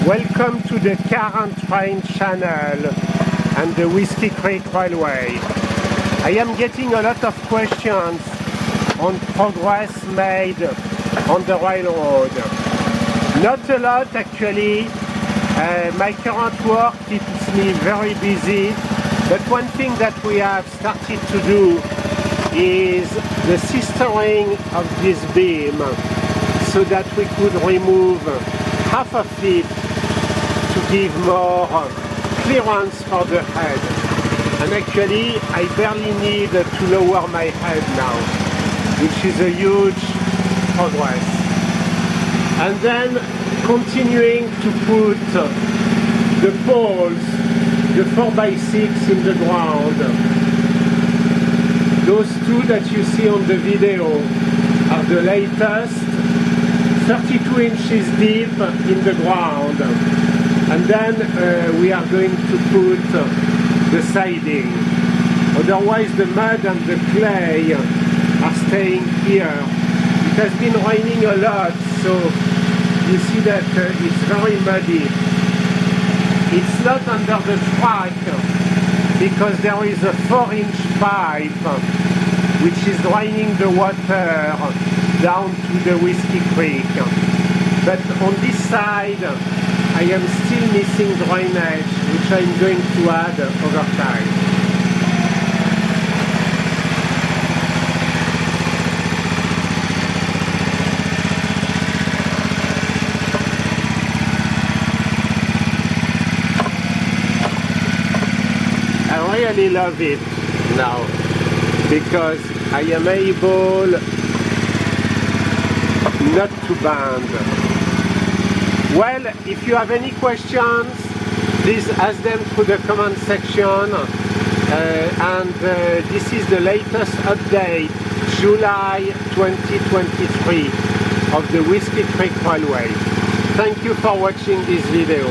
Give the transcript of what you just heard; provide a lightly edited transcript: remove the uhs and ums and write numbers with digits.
Welcome to the Car and Train channel and the Whiskey Creek Railway. I am getting a lot of questions on progress made on the railroad. Not a lot actually. My current work keeps me very busy, but one thing that we have started to do is the sistering of this beam so that we could remove half of it to give more clearance for the head. And actually I barely need to lower my head now, which is a huge progress. And then continuing to put the poles, the 4x6 in the ground. Those two that you see on the video are the latest, 32 inches deep in the ground. And then we are going to put the siding. Otherwise the mud and the clay are staying here. It has been raining a lot, so you see that it's very muddy. It's not under the track because there is a 4-inch pipe which is draining the water down to the Whiskey Creek. But on this side I am still missing drainage, which I'm going to add over time. I really love it now because I am able not to bend. Well, if you have any questions, please ask them through the comment section. This is the latest update, July 2023 of the Whiskey Creek Railway. Thank you for watching this video.